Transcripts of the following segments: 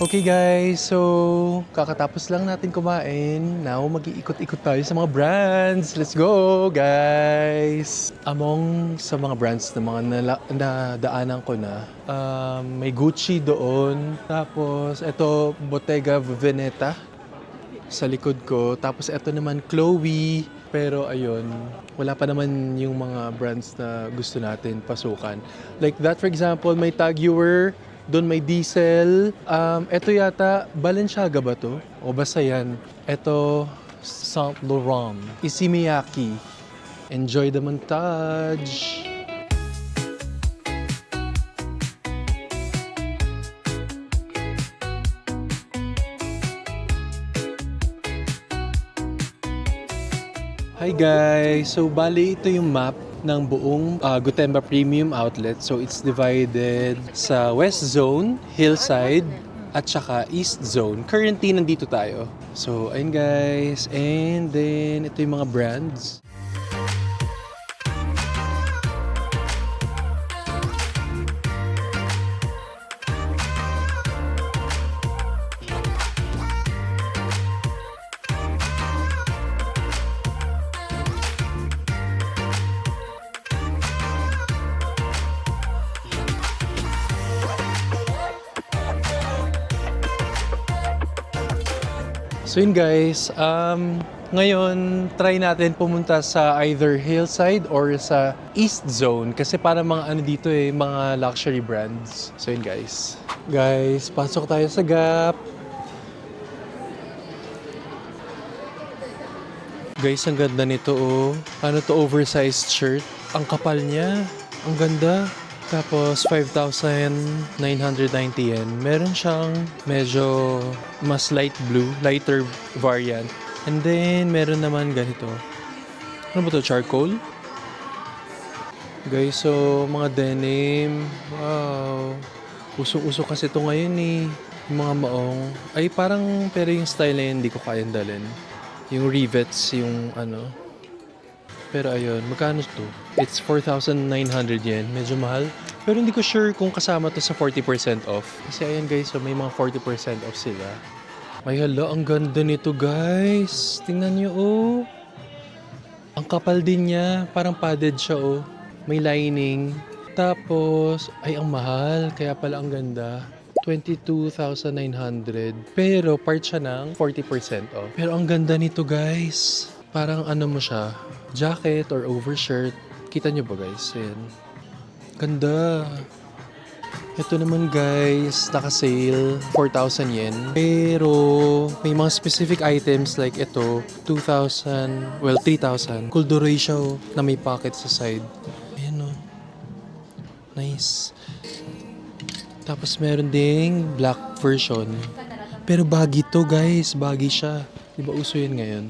Okay guys, so kakatapos lang natin kumain. Now mag-iikot-ikot tayo sa mga brands. Let's go guys! Among sa mga brands na mga nadaanan ko na, may Gucci doon. Tapos ito, Bottega Veneta sa likod ko. Tapos ito naman Chloe. Pero ayun, wala pa naman yung mga brands na gusto natin pasukan. Like that for example, may Tag Heuer, doon may Diesel. Ito yata, Balenciaga ba to? O basta yan. Ito, Saint Laurent. Issey-Miyake. Enjoy the montage! Hi guys! So bali ito yung map ng buong Gotemba Premium Outlet. So it's divided sa West Zone, Hillside, at saka East Zone. Currently nandito tayo. So ayun guys. And then ito yung mga brands. So yun guys, ngayon try natin pumunta sa either Hillside or sa East Zone kasi para mga ano dito mga luxury brands. So yun guys. Guys, pasok tayo sa Gap. Guys, ang ganda nito oh. Ano to, oversized shirt. Ang kapal niya. Ang ganda. Tapos 5,990 yen. Meron siyang medyo mas light blue, lighter variant. And then meron naman ganito. Ano ba to? Charcoal? Guys, so mga denim. Wow. Usong-uso kasi ito ngayon eh. Yung mga maong. Ay parang, pero yung style na yun hindi ko kayang dalhin. Yung rivets, yung ano. Pero ayun, magkano to? It's 4,900 yen. Medyo mahal. Pero hindi ko sure kung kasama to sa 40% off. Kasi ayun guys, so may mga 40% off sila. May hala, ang ganda nito guys. Tingnan nyo oh. Ang kapal din niya. Parang padded siya oh. May lining. Tapos, ay ang mahal. Kaya pala ang ganda. 22,900. Pero part siya ng 40% off. Pero ang ganda nito guys. Parang ano mo siya, jacket or overshirt. Kita nyo ba guys? Ayan. Ganda. Ito naman guys, naka-sale 4,000 yen. Pero may mga specific items like ito, 2,000, well 3,000. Cool duray siya oh, na may pocket sa side. Ayan oh. Nice. Tapos meron ding black version. Pero baggy to guys, baggy siya. Diba uso yun ngayon?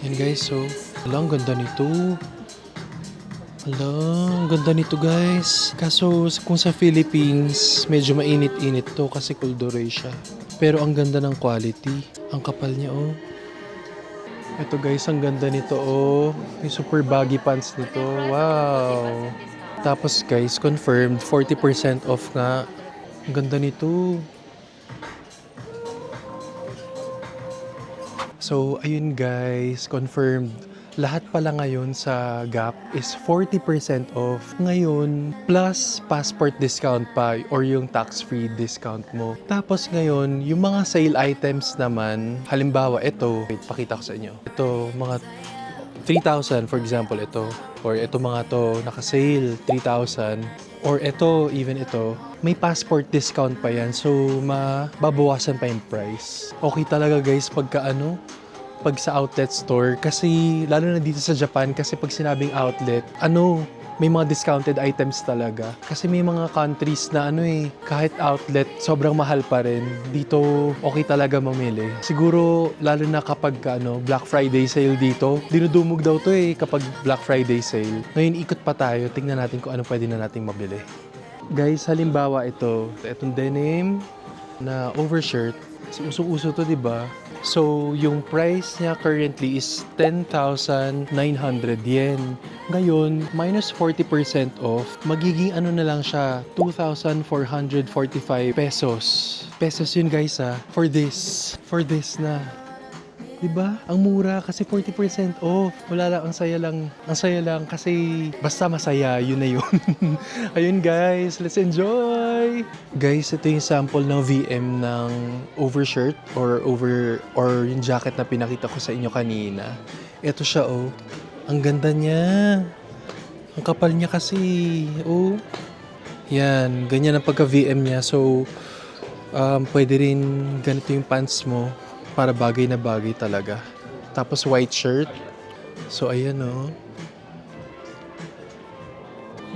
Yan guys, so ang ganda nito. Ang ganda nito guys. Kaso kung sa Philippines, medyo mainit-init to kasi cool duray siya. Pero ang ganda ng quality. Ang kapal niya oh. Ito guys, ang ganda nito oh. Yung super baggy pants nito. Wow. Tapos guys, confirmed 40% off nga. Ang ganda nito. So, ayun guys, confirmed. Lahat pala ngayon sa Gap is 40% off. Ngayon, plus passport discount pa or yung tax-free discount mo. Tapos ngayon, yung mga sale items naman, halimbawa ito, wait, pakita ko sa inyo. Ito, mga 3,000 for example, ito. Or ito mga to, naka-sale, 3,000. Or ito, even ito, may passport discount pa yan. So, mababawasan pa yung price. Okay talaga guys, pag sa outlet store. Kasi, lalo na dito sa Japan, kasi pag sinabing outlet, may mga discounted items talaga. Kasi may mga countries na kahit outlet, sobrang mahal pa rin. Dito, okay talaga mamili. Siguro, lalo na kapag Black Friday sale dito, dinudumog daw to kapag Black Friday sale. Ngayon, ikot pa tayo. Tingnan natin kung ano pwede na nating mabili. Guys, halimbawa itong denim. na overshirt. So, usong-uso to, di ba? So, yung price niya currently is 10,900 yen. Ngayon, minus 40% off, magiging ano na lang siya, 2,445 pesos. Pesos yun guys for this. For this na. Diba? Ang mura kasi 40% off. Wala lang, ang saya lang. Ang saya lang kasi basta masaya, yun na yun. Ayun guys, let's enjoy! Guys, ito yung sample ng VM ng overshirt or yung jacket na pinakita ko sa inyo kanina. Ito siya oh. Ang ganda niya. Ang kapal niya kasi. Oh. Yan, ganyan ang pagka-VM niya. So, pwede rin ganito yung pants mo. Para bagay na bagay talaga. Tapos white shirt. So ayan oh.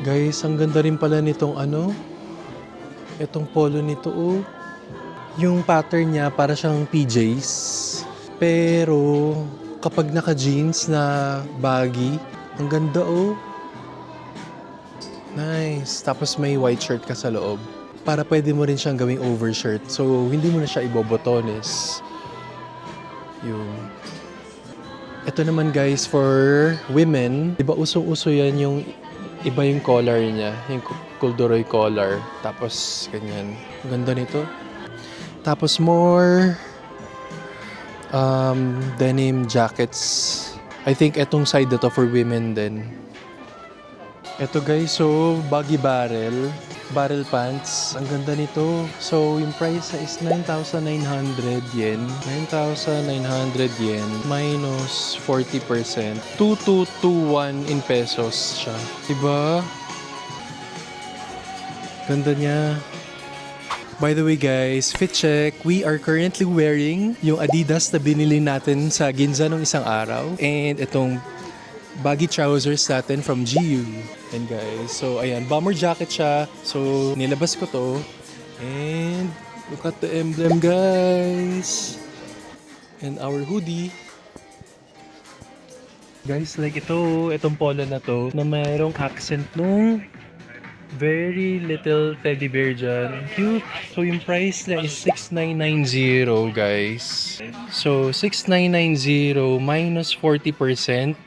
Guys, ang ganda rin pala nitong itong polo nito oh. Yung pattern niya para siyang PJs. Pero kapag naka-jeans na baggy, ang ganda oh. Nice. Tapos may white shirt ka sa loob. Para pwede mo rin siyang gawing overshirt. So hindi mo na siya ibobotones. Yung ito naman guys for women, 'di ba usong-uso 'yan yung iba yung collar niya, yung corduroy collar. Tapos ganyan. Ang ganda nito. Tapos more denim jackets. I think etong side na to for women din. Ito guys, so baggy barrel pants. Ang ganda nito. So, yung price is 9,900 yen. 9,900 yen minus 40%. 2,221 in pesos siya. Diba? Ganda niya. By the way guys, fit check. We are currently wearing yung Adidas na binili natin sa Ginza nung isang araw. And itong baggy trousers natin from GU. And guys, so ayan, bomber jacket siya. So, nilabas ko to. And look at the emblem guys. And our hoodie. Guys, like itong polo na to, na mayroong accent nung very little teddy bear dyan. Cute. So, yung price na is 6,990 guys. So, 6,990 minus 40%.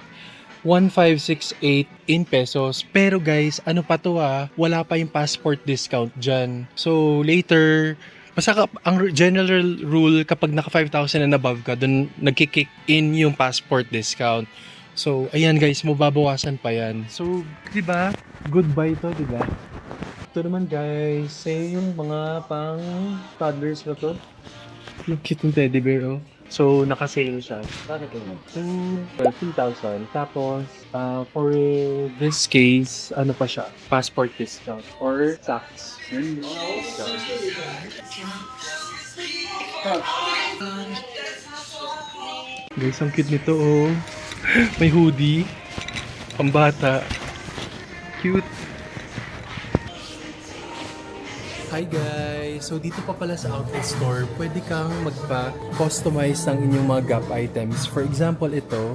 1,568 in pesos. Pero guys, ano pa to wala pa yung passport discount dyan. So later, basta ang general rule kapag naka 5,000 and above ka, dun nagkikick in yung passport discount. So ayan guys, mababawasan pa yan. So, di ba? Goodbye to, di ba? Ito naman guys, yung mga pang toddlers na to. Yung cute ng teddy bear oh. So, naka-sale siya. Bakit yun? 12,000. Tapos, for this case, ano pa siya? Passport discount or tax. Guys, ang cute nito oh. May hoodie. Pambata. Cute. Hi guys! So dito pa pala sa outlet store, pwede kang magpa-customize ng inyong mga Gap items. For example, ito,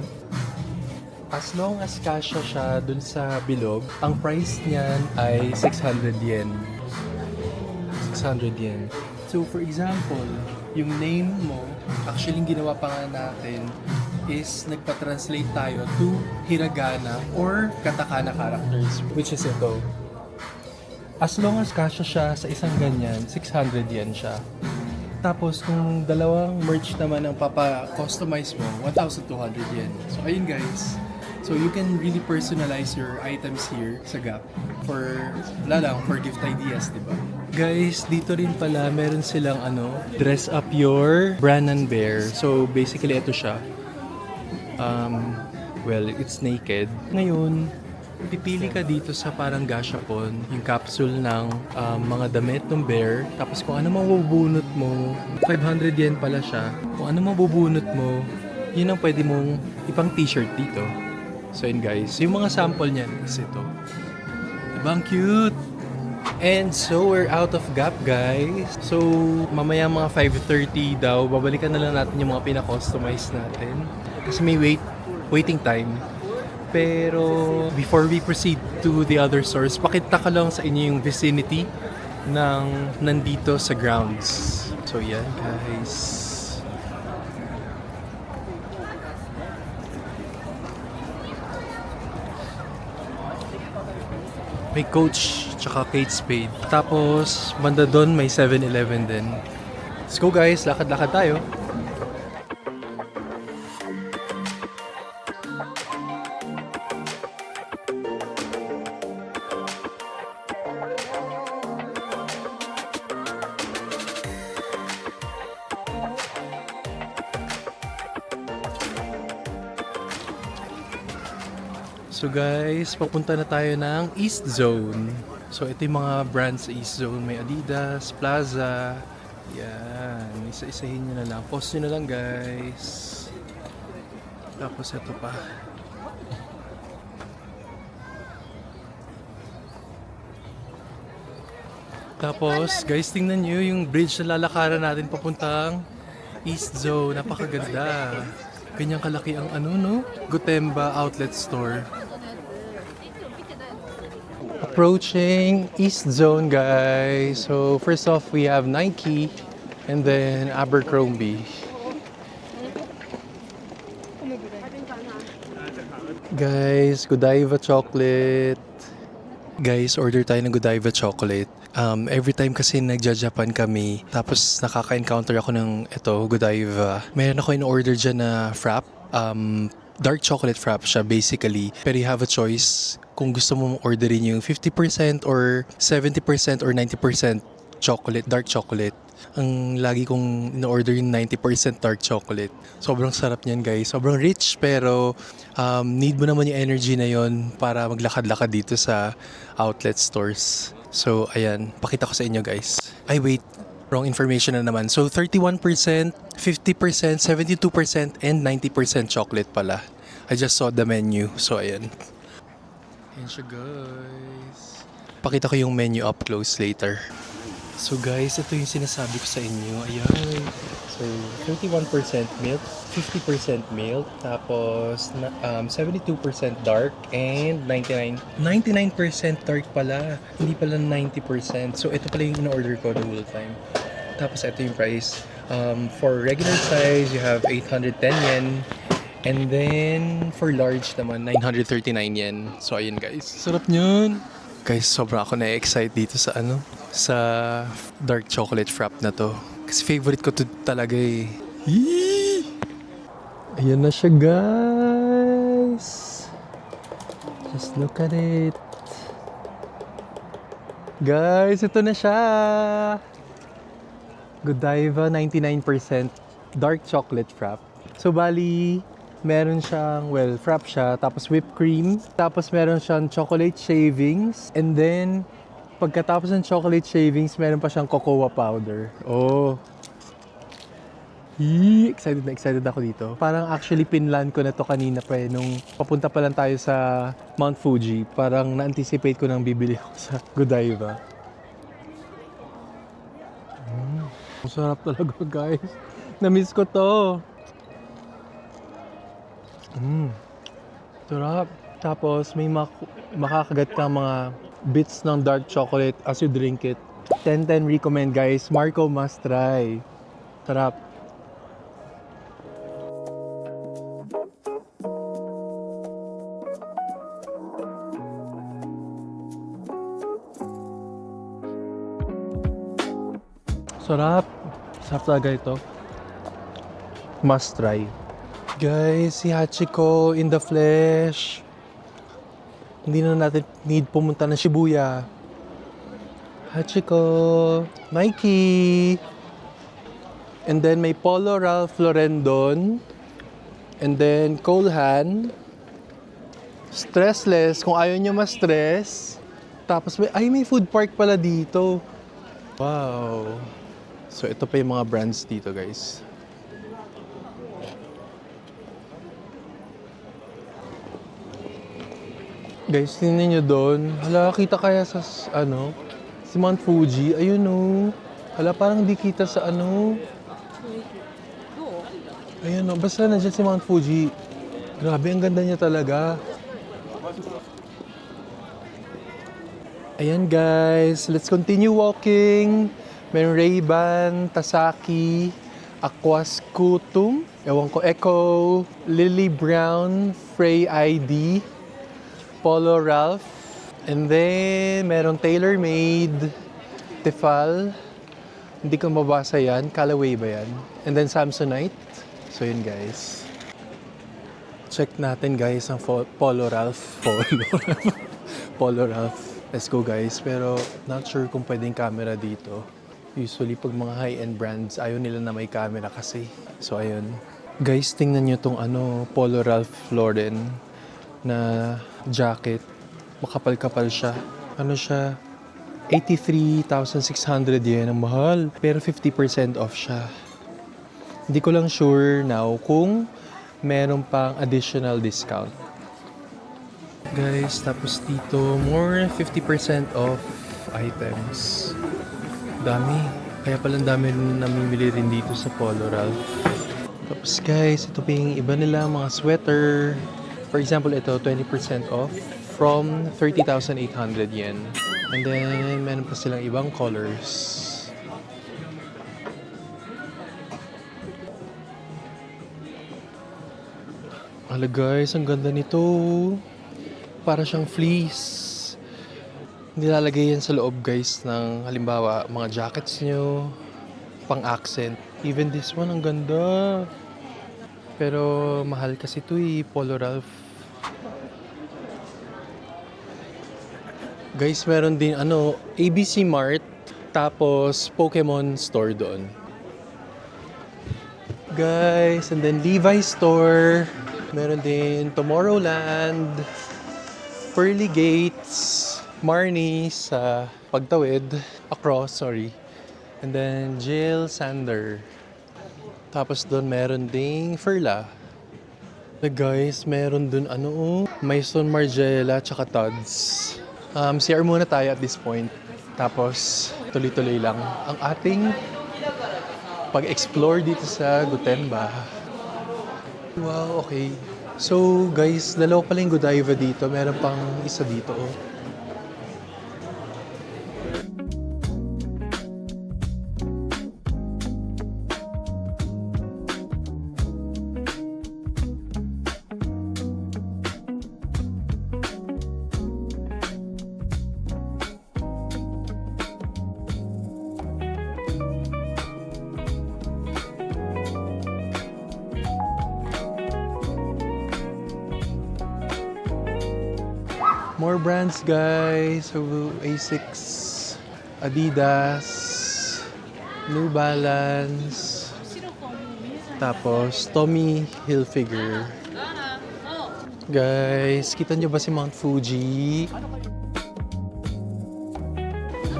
as long as kasya siya dun sa bilog, ang price niyan ay 600 yen. 600 yen. So for example, yung name mo, actually yung ginawa pa nga natin is nagpa-translate tayo to hiragana or katakana characters, which is ito. As long as kasya siya sa isang ganyan, 600 yen siya. Tapos kung dalawang merch naman ang papa-customize mo, 1,200 yen. So ayun guys. So you can really personalize your items here sa Gap for gift ideas, di ba? Guys, dito rin pala meron silang dress up your Brannan Bear. So basically ito siya. Well, it's naked. Ngayon, pipili ka dito sa parang gashapon, yung capsule ng mga damit ng bear. Tapos kung ano mabubunot mo, 500 yen pala siya. Kung ano mabubunot mo, yun ang pwede mong ipang t-shirt dito. So yun guys, yung mga sample niyan is ito. Diba ang cute? And so we're out of Gap guys. So mamaya mga 5:30 daw, babalikan na lang natin yung mga pina-customize natin. Kasi may waiting time. Pero before we proceed to the other stores, pakita ka lang sa inyo yung vicinity ng nandito sa grounds. So yan guys. May Coach tsaka Kate Spade. Tapos banda doon may 7-Eleven din. Let's go guys, lakad-lakad tayo. So guys, papunta na tayo ng East Zone. So ito yung mga brands sa East Zone. May Adidas, Plaza. Yan. Isa-isahin nyo na lang. Post nyo na lang guys. Tapos ito pa. Tapos guys, tingnan nyo yung bridge na lalakaran natin papuntang East Zone. Napakaganda. Ganyang kalaki ang ano no? Gotemba Outlet Store. Approaching East Zone guys. So first off we have Nike and then Abercrombie. Guys, Godiva chocolate. Guys, order tayo ng Godiva chocolate. Every time kasi nagja-Japan kami, tapos nakaka-encounter ako ng ito, Godiva. Meron ako in-order dyan na frap. Dark chocolate frap siya basically. Pero you have a choice kung gusto mong orderin yung 50% or 70% or 90% chocolate, dark chocolate. Ang lagi kong in-order yung 90% dark chocolate. Sobrang sarap niyan guys. Sobrang rich pero need mo naman yung energy na yon para maglakad-lakad dito sa outlet stores. So ayan, pakita ko sa inyo guys. Ay wait, wrong information na naman. So 31%, 50%, 72% and 90% chocolate pala. I just saw the menu. So ayan. Ayan siya guys. Pakita ko yung menu up close later. So guys, ito yung sinasabi ko sa inyo. Ayan. So 31% milk, 50% milk, tapos 72% dark and 99% dark pala. Hindi pala 90%. So ito pala yung in-order ko the whole time. Tapos ito yung price. For regular size, you have 810 yen. And then, for large naman, 939 yen. So, ayun guys. Sarap nyan! Guys, sobrang ako na-excite dito sa sa dark chocolate frap na to. Kasi favorite ko to talaga eh. Yee! Ayan na siya guys! Just look at it. Guys, ito na siya! Godiva 99% dark chocolate frap. So, bali, meron siyang, frap siya, tapos whipped cream, tapos meron siyang chocolate shavings, and then, pagkatapos ng chocolate shavings, meron pa siyang cocoa powder. Oh! Excited na excited ako dito. Parang actually pinlan ko na to kanina pa nung papunta pa lang tayo sa Mount Fuji. Parang na-anticipate ko nang bibili ako sa Godiva. Ang sarap talaga guys. Na-miss ko to. Sarap. Tapos may makakagat ka mga bits ng dark chocolate as you drink it. 10-10 recommend guys. Marco must try. Sarap. Sarap. Sarap talaga ito. Must try. Guys, si Hachiko in the flesh. Hindi na natin need pumunta ng Shibuya. Hachiko, Nike. And then may Polo Ralph Lauren doon. And then Colehan. Stressless, kung ayaw nyo ma-stress. Tapos may food park pala dito. Wow. So ito pa yung mga brands dito guys. Guys, tingnan nyo doon. Hala, kita kaya sa, si Mount Fuji. Ayun o. Hala, parang di kita sa Ayun o, basta nandiyan si Mount Fuji. Grabe, ang ganda niya talaga. Ayan guys, let's continue walking. Meron Ray-Ban, Tasaki, Aquascutum, ewan ko, Echo, Lily Brown, Frey ID, Polo Ralph, and then meron TaylorMade, Tefal, hindi ko mabasa yan, Callaway ba yan? And then Samsonite. So yun guys. Check natin guys ang Polo Ralph. Polo Ralph. Let's go guys. Pero not sure kung pwedeng camera dito. Usually pag mga high-end brands, ayaw nila na may camera kasi. So ayun. Guys, tingnan nyo tong Polo Ralph Lauren na jacket. Makapal-kapal siya. Ano siya? 83,600 yen. Ang mahal. Pero 50% off siya. Hindi ko lang sure now kung meron pang additional discount. Guys, tapos dito, more 50% off items. Dami. Kaya palang dami namimili rin dito sa Polo Ralph. Tapos guys, ito pa yung iba nila, mga sweater. For example, ito, 20% off from 30,800 yen. And then, meron pa silang ibang colors. Hala guys, ang ganda nito. Para siyang fleece. Nilalagay yan sa loob guys ng halimbawa mga jackets nyo, pang accent. Even this one, ang ganda. Pero mahal kasi ito Polo Ralph. Guys, meron din ABC Mart, tapos Pokemon Store doon. Guys, and then Levi's Store. Meron din Tomorrowland, Pearly Gates, Marnie sa pagtawid, and then Jill Sander. Tapos doon meron ding Furla. Guys, meron doon Maison Margiela tsaka Tod's. CR muna tayo at this point. Tapos tuloy-tuloy lang ang ating pag-explore dito sa Gotemba. Wow, okay. So guys, dalawa pala yung Godiva dito. Meron pang isa dito. More brands guys. So Asics, Adidas, New Balance, tapos Tommy Hilfiger. Guys, kita nyo ba si Mount Fuji?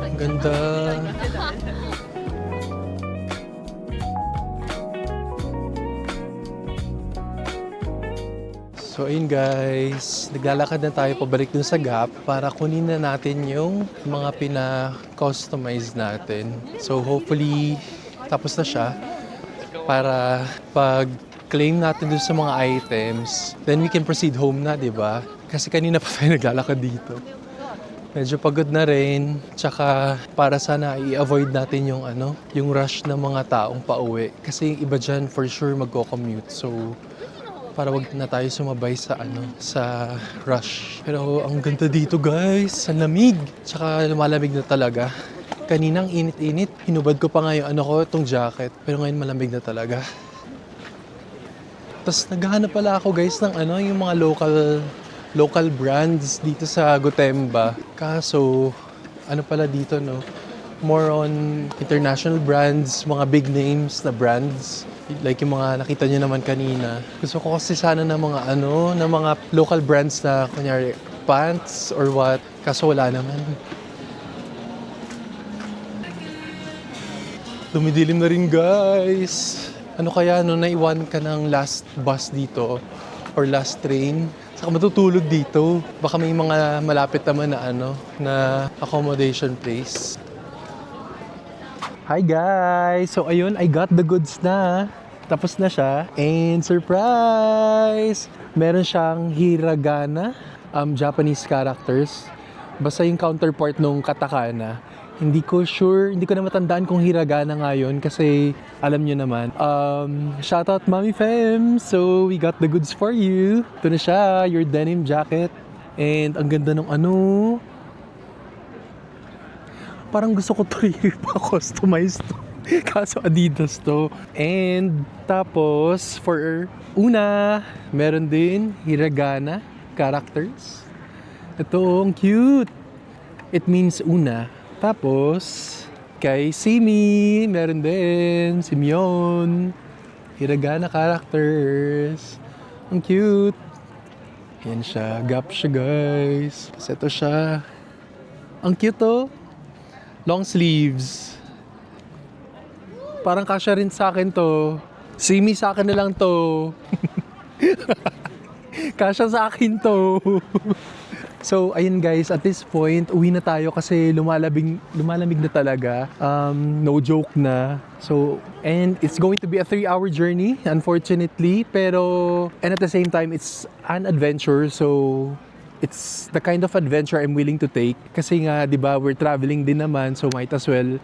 Ang ganda. So ayun guys, naglalakad na tayo pabalik dun sa Gap para kunin na natin yung mga pina-customize natin. So hopefully, tapos na siya para pag-claim natin dun sa mga items, then we can proceed home na, di ba? Kasi kanina pa tayo naglalakad dito. Medyo pagod na rin, tsaka para sana i-avoid natin yung rush ng mga taong pauwi. Kasi yung iba dyan for sure magko-commute. So para wag na tayo sumabay sa sa rush. Pero ang ganda dito guys, ang lamig. Tsaka lumalamig na talaga. Kaninang init-init, hinubad ko pa nga yung itong jacket. Pero ngayon malamig na talaga. Tapos naghahanap pala ako guys ng yung mga local brands dito sa Gotemba. Kaso, pala dito more on international brands, mga big names na brands. Like yung mga nakita nyo naman kanina. Gusto ko kasi sana ng mga ng mga local brands na kunyari pants or what. Kaso wala naman. Dumidilim na rin guys. Ano kaya naiwan ka ng last bus dito or last train? Saka matutulog dito. Baka may mga malapit naman na na accommodation place. Hi guys! So ayun, I got the goods na. Tapos na siya. And surprise! Meron siyang hiragana, Japanese characters. Basta yung counterpart nung katakana. Hindi ko sure, hindi ko na matandaan kung hiragana nga yun kasi alam nyo naman. Shoutout Mami Fem! So, we got the goods for you. Ito na siya, your denim jacket. And ang ganda ng ano. Parang gusto ko to i-customize to. Kaso Adidas to. And tapos, for una, meron din hiragana characters. Ito, ang cute! It means una. Tapos, kay Simi, meron din. Simeon. Hiragana characters. Ang cute. Yan siya. Gap siya, guys. Tapos ito siya. Ang cute, oh. Long sleeves. Parang kasya rin sa akin to. Simi sa akin na lang to. Kasya sa akin to. So, ayun guys, at this point, uwi na tayo kasi lumalamig na talaga. No joke na. So, and it's going to be a 3-hour journey, unfortunately. Pero, and at the same time, it's an adventure. So, it's the kind of adventure I'm willing to take. Kasi nga, di ba, we're traveling din naman. So, might as well,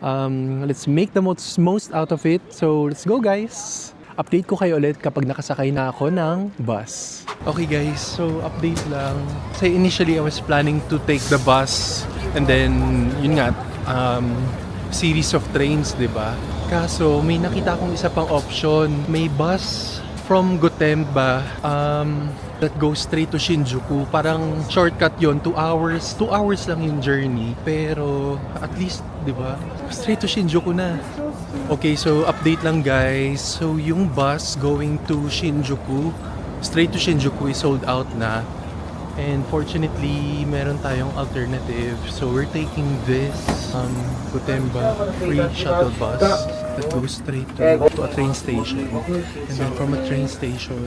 let's make the most out of it. So, let's go guys! Update ko kayo ulit kapag nakasakay na ako ng bus. Okay guys, so update lang. Kasi initially I was planning to take the bus and then yun nga, series of trains, di ba? Kaso may nakita akong isa pang option. May bus from Gotemba that goes straight to Shinjuku. Parang shortcut yon, 2 hours. 2 hours lang yung journey. Pero at least, di ba? Straight to Shinjuku na. Okay, so update lang guys. So yung bus going to Shinjuku, straight to Shinjuku is sold out na. And fortunately, meron tayong alternative. So we're taking this Gotemba free shuttle bus that goes straight to a train station. And then from a train station,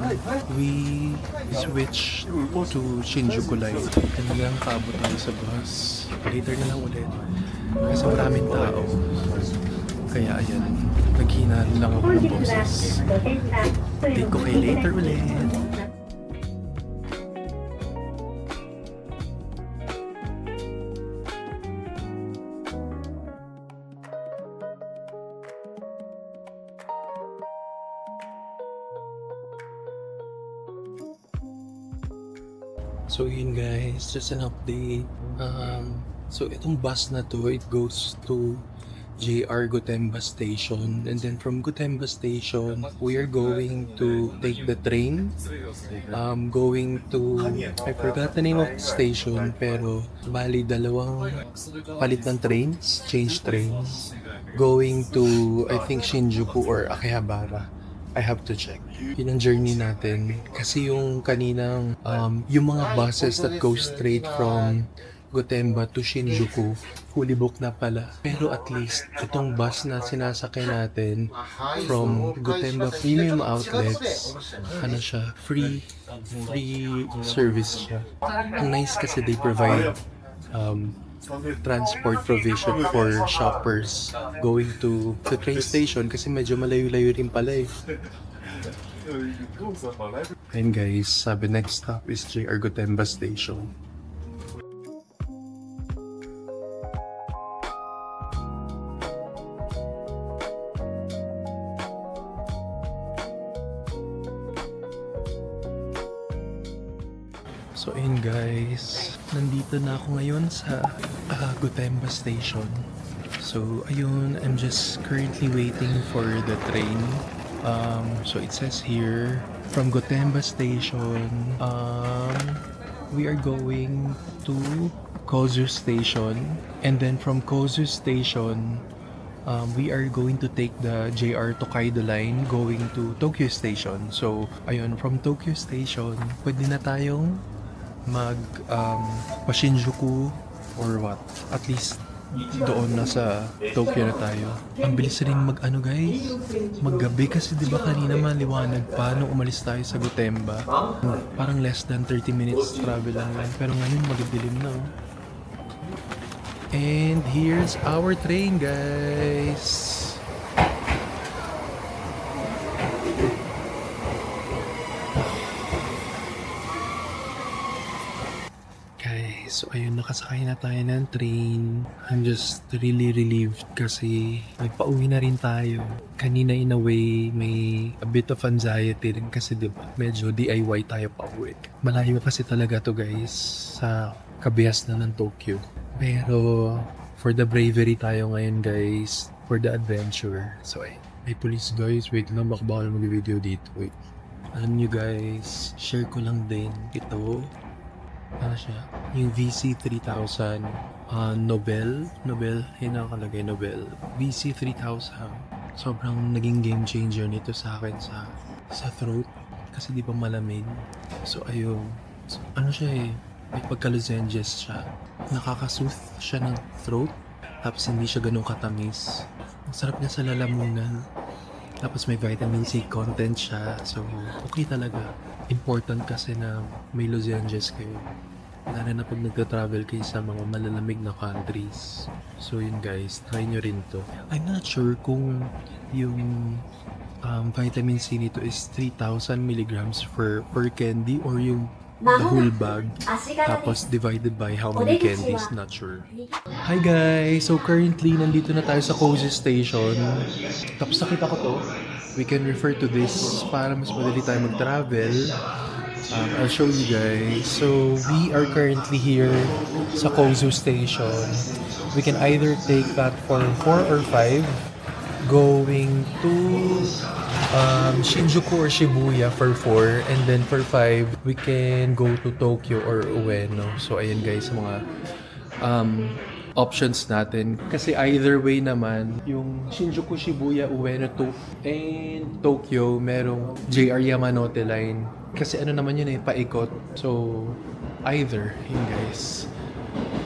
we switch to Shinjuku Line. And lang kaabot tayo sa bus. Later na lang ulit. Kasi maraming tao. Kaya ayan, naghina lang ako ng boses. Update ko kayo later ulit. So yun guys, just an update. So itong bus na to, it goes to JR Gotemba Station, and then from Gotemba Station we are going to take the train going to, I forgot the name of the station, pero bali dalawang palit ng trains, change trains going to I think Shinjuku or Akihabara. I have to check. Yun ang journey natin kasi yung kaninang yung mga buses that go straight from Gotemba to Shinjuku, fully booked na pala. Pero at least, itong bus na sinasakay natin from Gotemba Premium Outlets, ano siya, free service siya. Ang nice kasi they provide transport provision for shoppers going to the train station kasi medyo malayo-layo rin pala eh. And guys, sabi next stop is JR Gotemba Station. So ayun guys, nandito na ako ngayon sa Gotemba Station. So ayun, I'm just currently waiting for the train. So it says here, from Gotemba Station, we are going to Kozu Station. And then from Kozu Station, we are going to take the JR Tokaido line going to Tokyo Station. So ayun, from Tokyo Station, pwede na tayong pa Shinjuku or what, at least doon na sa Tokyo na tayo. Ang bilis rin mag-ano guys, maggabi kasi di ba kanina maliwanag pa nung umalis tayo sa Gotemba. Parang less than 30 minutes travel lang yan, pero ngayon magdilim na. And here's our train guys. So ayun, nakasakay na tayo ng train. I'm just really relieved kasi pauwi na rin tayo. Kanina in a way, may a bit of anxiety rin kasi diba, medyo DIY tayo pauwi. Malayo kasi talaga to guys sa kabihas na ng Tokyo. Pero for the bravery tayo ngayon guys, for the adventure. So ay, may police guys, wait lang, baka bawal mag-video dito. Wait. Alam nyo guys, share ko lang din ito. Ano siya? Yung VC3000 Nobel, yun nakalagay, Nobel. VC3000. Sobrang naging game changer nito sa akin sa throat. Kasi di ba malamig? So ayun. So, ano siya eh, may pagka-lozenges siya. Nakakasooth siya ng throat. Tapos hindi siya ganun katamis. Ang sarap niya sa lalamunan. Tapos may vitamin C content siya. So, okay talaga. Important kasi na may lozenges kayo. Lalo na pag nagta-travel kayo sa mga malalamig na countries. So, yun guys. Try nyo rin to. I'm not sure kung yung vitamin C nito is 3,000 milligrams per candy or yung the whole bag. Tapos divided by how many candies. Not sure. Hi guys! So currently, nandito na tayo sa Kozu Station. Tapos nakita ko to. We can refer to this para mas madali tayo mag-travel. I'll show you guys. So we are currently here sa Kozu Station. We can either take platform 4 or 5 going to Shinjuku or Shibuya for 4, and then for 5 we can go to Tokyo or Ueno. So ayan guys, mga options natin. Kasi either way naman, yung Shinjuku, Shibuya, Ueno to and Tokyo, merong JR Yamanote line. Kasi ano naman yun eh, paikot. So, either, yun guys.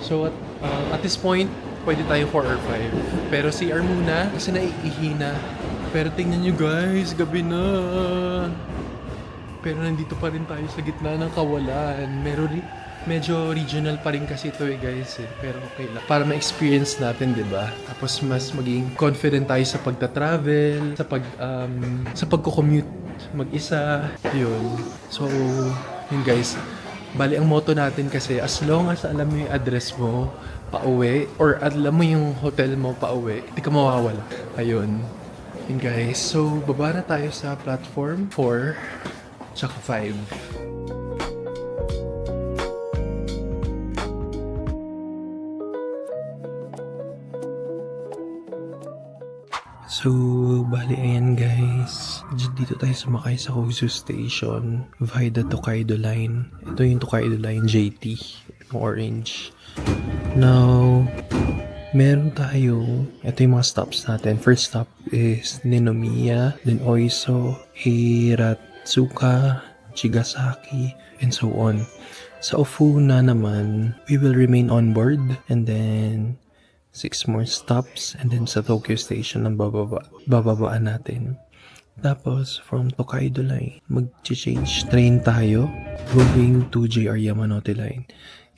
So, at this point, pwede tayo 4 or 5. Pero CR muna, kasi naiihi na. Pero tingnan nyo guys, gabi na. Pero nandito pa rin tayo sa gitna ng kawalan. Medyo regional pa rin kasi ito eh guys eh. Pero okay lang. Para ma-experience natin, 'di ba? Tapos mas maging confident tayo sa pagta-travel, sa pagko-commute mag-isa, 'yun. So, yun guys. Bali ang motto natin kasi as long as alam mo yung address mo pauwi or alam mo yung hotel mo pauwi, hindi ka mawawala. Ayun. Yun guys. So, baba na tayo sa platform 4 tsaka 5. So, bali ayan guys. Dito tayo sumakay sa Kozu Station via the Tokaido Line. Ito yung Tokaido Line JT, orange. Now, meron tayo, ito yung mga stops natin. First stop is Ninomiya, then Oiso, Hiratsuka, Chigasaki, and so on. Sa Ofuna naman, we will remain on board, and then 6 more stops, and then sa Tokyo Station ang bababaan natin. Tapos from Tokaido Line, mag-change train tayo going to JR Yamanote Line.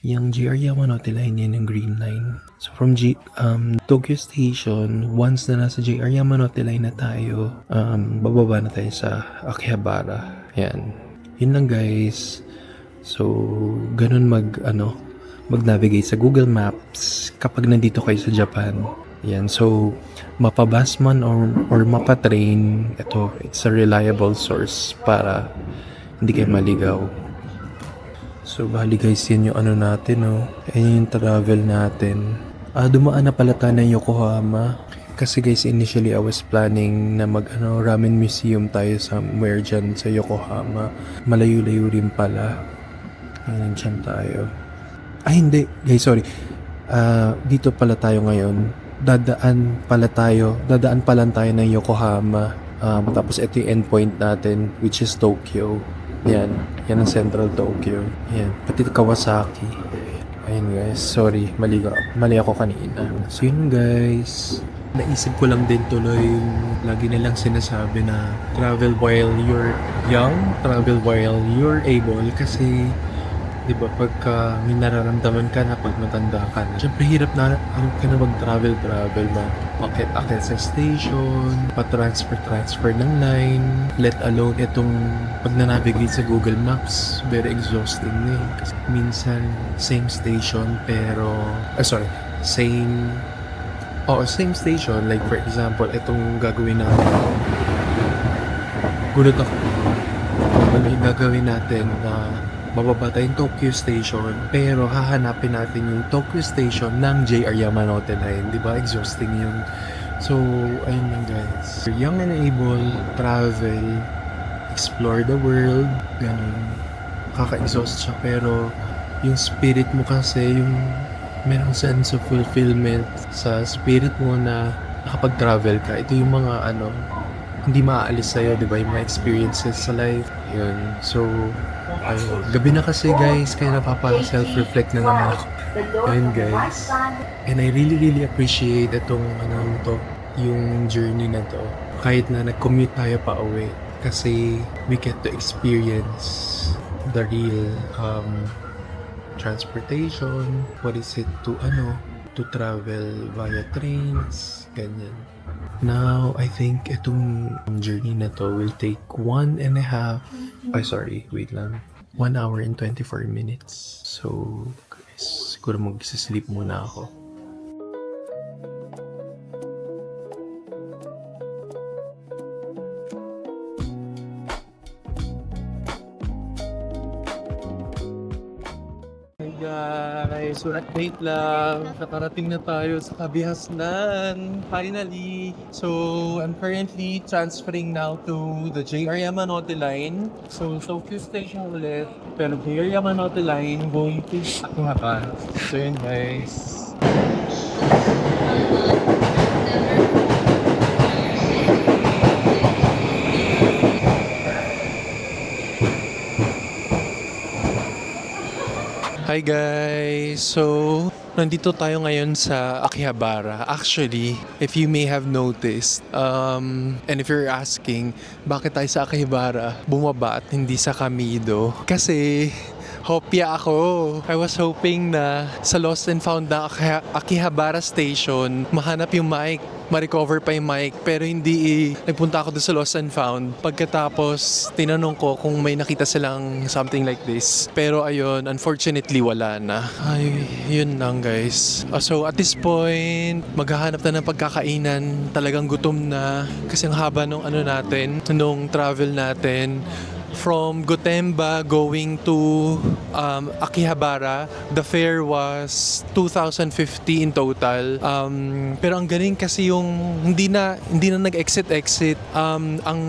Yung JR Yamanote Line, yan yung green line. So from Tokyo Station, once na nasa JR Yamanote Line na tayo, bababa na tayo sa Akihabara. Yan. Yun lang guys. So, ganun mag-navigate sa Google Maps kapag nandito kayo sa Japan. Yan. So, mapabus man or mapatrain, it's a reliable source para hindi kayo maligaw. So, bali guys, yan yung natin, Yan yung travel natin. Dumaan na pala tayo ng Yokohama. Kasi guys, initially I was planning na ramen museum tayo somewhere dyan sa Yokohama. Malayo-layo rin pala. Yan, dyan tayo. Ay, hindi. Guys, sorry. Dito pala tayo ngayon. Dadaan pa lang tayo ng Yokohama. Tapos ito yung endpoint natin, which is Tokyo. Yan. Yan ang central Tokyo. Yan. Pati Kawasaki. Ayun guys. Sorry. Mali ako kanina. So yun guys. Naisip ko lang din tuloy yung lagi nilang sinasabi na travel while you're young, travel while you're able. Kasi 'Di ba pagka may nararamdaman ka na 'pag matanda ka na, siyempre hirap na ka na mag-travel-travel, akit-akit sa station, pa-transfer ng line, let alone itong pag na-navigate sa Google Maps, very exhausting na eh. Kasi minsan, same station pero, same, same station. Like for example, itong gagawin natin, gulat ako. Yung gagawin natin na bababa tayong Tokyo Station pero hahanapin natin yung Tokyo Station ng JR Yamanote Line. Diba? Exhausting yun. So, ayun lang guys. Young and able, travel, explore the world, ganun. Kaka-exhaust siya pero yung spirit mo kasi, yung merong sense of fulfillment sa spirit mo na nakapag-travel ka. Ito yung mga hindi maaalis sa'yo, di ba? Yung mga experiences sa life. Yun. So, ayun. Gabi na kasi guys, kaya napapa-self-reflect na naman ako. Ayun guys. And I really, really appreciate itong yung journey na to. Kahit na nag-commute tayo pa uwi. Kasi we get to experience the real transportation. What is it to travel via trains, ganyan. Now, I think itong journey na to will take 1 hour and 24 minutes. So, guys, siguro mag-sleep muna ako. Guys, so update lang. Nakarating na tayo sa Kabihasnan. Finally. So, I'm currently transferring now to the JR Yamanote Line. So, Tokyo Station ulit. Pero JR Yamanote Line going to Akihabara. So, yun guys. Hi guys! So, nandito tayo ngayon sa Akihabara. Actually, if you may have noticed, and if you're asking, bakit tayo sa Akihabara bumaba at hindi sa Kamido? Kasi, hopya ako. I was hoping na sa Lost and Found na Akihabara Station, mahanap yung mic, ma-recover pa yung mic, pero hindi nagpunta ako doon sa Lost and Found. Pagkatapos, tinanong ko kung may nakita silang something like this. Pero ayun, unfortunately, wala na. Ay, yun lang guys. So at this point, maghahanap na ng pagkakainan. Talagang gutom na. Kasi ang haba nung nung travel natin. From Gotemba going to Akihabara, the fare was 2,050 in total. Pero ang galing kasi yung hindi na nag-exit. Ang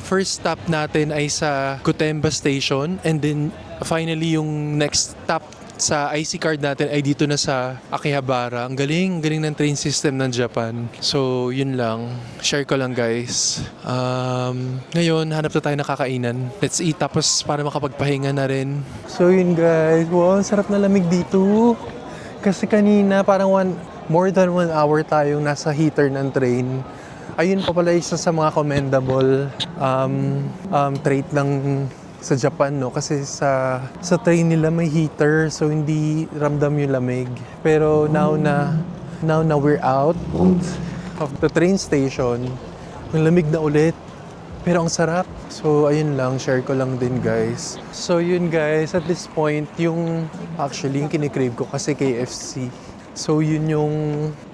first stop natin ay sa Gotemba Station, and then finally yung next stop sa IC card natin ay dito na sa Akihabara. Ang galing ng train system ng Japan. So, yun lang. Share ko lang guys. Ngayon, hanap na tayo ng kakainan. Let's eat, tapos para makapagpahinga na rin. So, yun guys. Wow, sarap na lamig dito. Kasi kanina, parang more than 1 hour tayong nasa heater ng train. Ayun pa pala isa sa mga commendable trait ng sa Japan, no? Kasi sa train nila may heater, so hindi ramdam yung lamig. Pero now na we're out of the train station, ang lamig na ulit. Pero ang sarap. So ayun lang, share ko lang din guys. So yun guys, at this point, yung kinikrave ko kasi KFC. So yun yung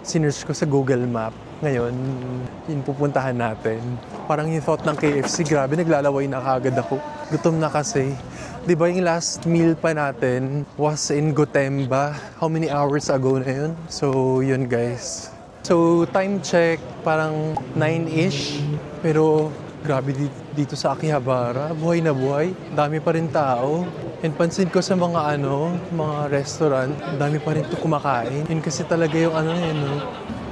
sinearch ko sa Google Map. Ngayon, yun pupuntahan natin. Parang yung thought ng KFC, grabe, naglalaway na kagad ako. Gutom na kasi. Di ba yung last meal pa natin was in Gotemba? How many hours ago na yun? So, yun guys. So, time check, parang 9-ish. Pero, grabe dito sa Akihabara. Buhay na buhay. Dami pa rin tao. And pansin ko sa mga restaurant, dami pa rin ito kumakain. Yun kasi talaga yung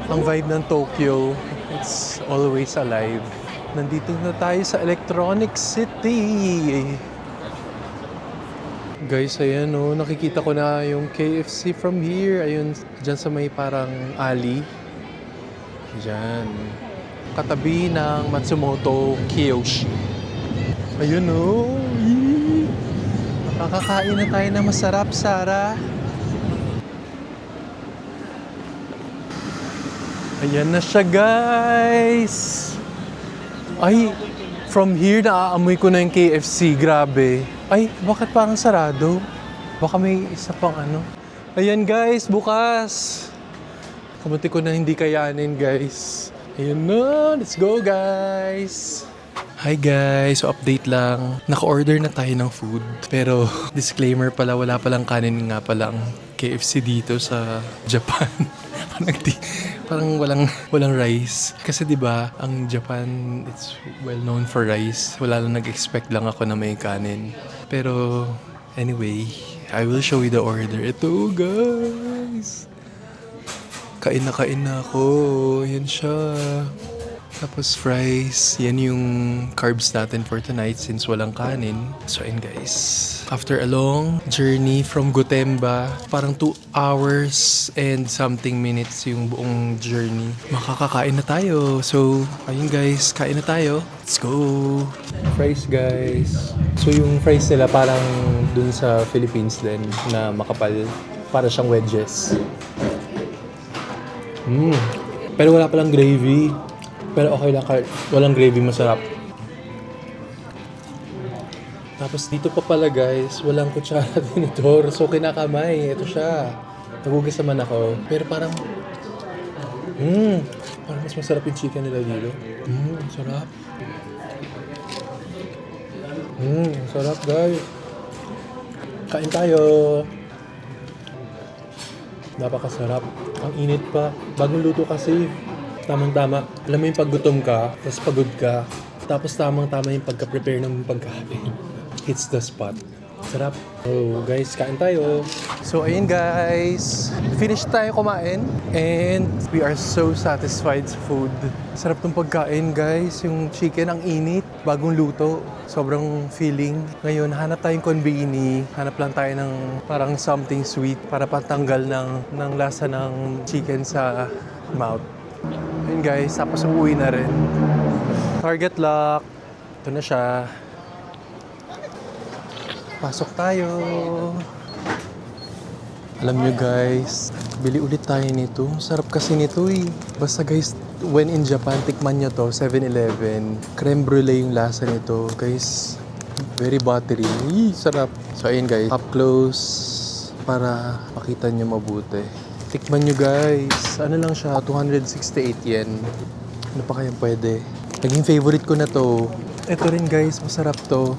ang vibe ng Tokyo, it's always alive. Nandito na tayo sa Electronic City. Guys, ayan nakikita ko na yung KFC from here. Ayun, dyan sa may parang alley. Dyan. Katabi ng Matsumoto Kiyoshi. Ayun Makakain na tayo ng masarap, Sarah. Ayan na siya, guys. Ay, from here, naaamoy ko na yung KFC. Grabe. Ay, bakit parang sarado? Baka may isa pang ano. Ayan, guys, bukas. Kamunti ko na hindi kayanin, guys. Ayan na. Let's go, guys. Hi guys, so update lang. Naka-order na tayo ng food. Pero disclaimer pala, wala palang kanin nga palang KFC dito sa Japan. parang walang rice. Kasi 'di ba, ang Japan it's well known for rice. Wala lang nag-expect lang ako na may kanin. Pero anyway, I will show you the order. Ito guys. Kain na ako. Yan siya. Tapos fries, yan yung carbs natin for tonight since walang kanin. So ayun guys, after a long journey from Gotemba, parang 2 hours and something minutes yung buong journey. Makakakain na tayo. So ayun guys, kain na tayo. Let's go! Fries guys. So yung fries nila parang dun sa Philippines din na makapal. Para siyang wedges. Pero wala palang gravy. Pero okay lang kahit walang gravy, masarap. Tapos dito pa pala guys, walang kutsara tinidor. So kinakamay, ito siya. Nagugas naman ako. Pero parang mas masarap yung chicken nila dito. Sarap. Sarap guys. Kain tayo. Napakasarap. Ang init pa. Bagong luto kasi. Tamang-tama. Alam mo yung paggutom ka, tapos pagod ka, tapos tamang-tama yung pagka-prepare ng pagkain. Hits the spot. Sarap. So guys, kain tayo. So ayun guys, finish tayo kumain and we are so satisfied sa food. Sarap tong pagkain guys, yung chicken ang init, bagong luto. Sobrang feeling. Ngayon, hanap tayong konbini. Hanap lang tayo ng parang something sweet para patanggal ng lasa ng chicken sa mouth. Ayun guys, tapos uuwi na rin. Target lock. Ito na siya. Pasok tayo. Alam nyo guys, bili ulit tayo nito. Sarap kasi nito eh. Basta guys, when in Japan, tikman nyo to, 7-Eleven. Creme brulee yung lasa nito. Guys, very buttery. Sarap. So ayun guys, up close para makita nyo mabuti. Tikman nyo guys. Ano lang siya, 268 yen. Ano pa kayang pwede? Naging favorite ko na to. Ito rin guys, masarap to.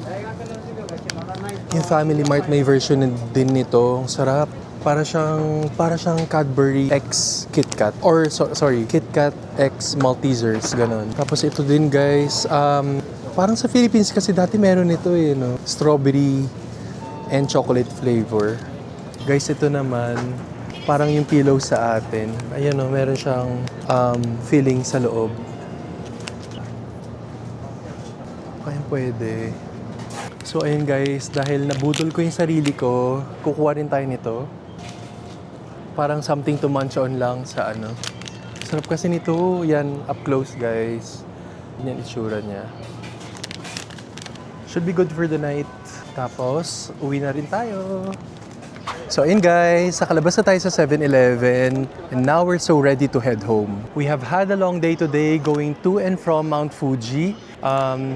Yung Family Mart may version din nito. Ang sarap. Para siyang Cadbury X KitKat. Or sorry, KitKat X Maltesers. Ganon. Tapos ito din guys. Parang sa Philippines kasi dati meron ito eh. No? Strawberry and chocolate flavor. Guys, ito naman. Parang yung pillow sa atin. Ayan o, meron siyang filling sa loob. Kaya pwede. So ayun guys, dahil nabudol ko yung sarili ko, kukuha rin tayo nito. Parang something to munch on lang sa ano. Sarap kasi nito. Yan, up close guys. Yan itsura niya. Should be good for the night. Tapos, uwi na rin tayo. So ayun guys, nakalabas na tayo sa 7-Eleven and now we're so ready to head home. We have had a long day today going to and from Mount Fuji.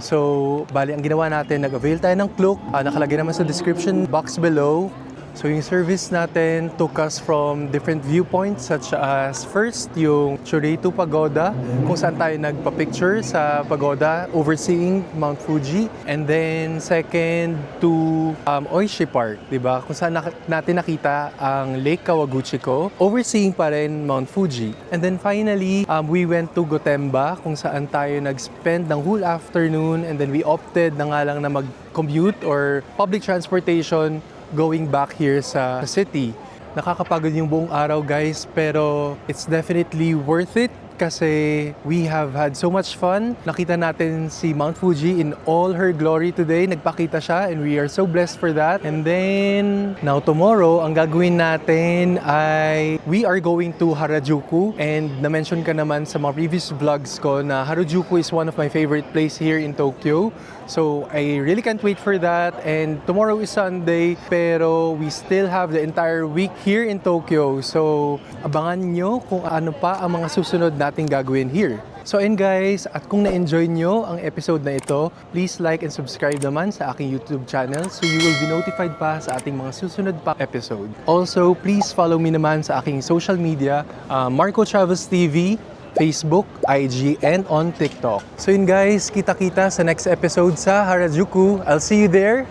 So bali ang ginawa natin, nag-avail tayo ng Klook. Nakalagay naman sa description box below. So yung service natin took us from different viewpoints such as first yung Choreitu Pagoda kung saan tayo nagpa-picture sa pagoda overseeing Mount Fuji, and then second to Oishi Park, 'di ba? Kung saan natin nakita ang Lake Kawaguchiko overseeing pa rin Mount Fuji. And then finally, we went to Gotemba kung saan tayo nag-spend ng whole afternoon, and then we opted na nga lang na mag-commute or public transportation going back here sa city. Nakakapagod yung buong araw guys, pero it's definitely worth it kasi we have had so much fun. Nakita natin si Mount Fuji in all her glory today. Nagpakita siya and we are so blessed for that. And then, now tomorrow, ang gagawin natin ay we are going to Harajuku. And na-mention ka naman sa mga previous vlogs ko na Harajuku is one of my favorite place here in Tokyo. So, I really can't wait for that. And tomorrow is Sunday, pero we still have the entire week here in Tokyo. So, abangan nyo kung ano pa ang mga susunod nating gagawin here. So, and guys, at kung na-enjoy nyo ang episode na ito, please like and subscribe naman sa aking YouTube channel so you will be notified pa sa ating mga susunod pa episode. Also, please follow me naman sa aking social media, Marco Chavez TV, Facebook, IG, and on TikTok. So yun guys, kita-kita sa next episode sa Harajuku. I'll see you there.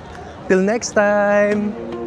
Till next time!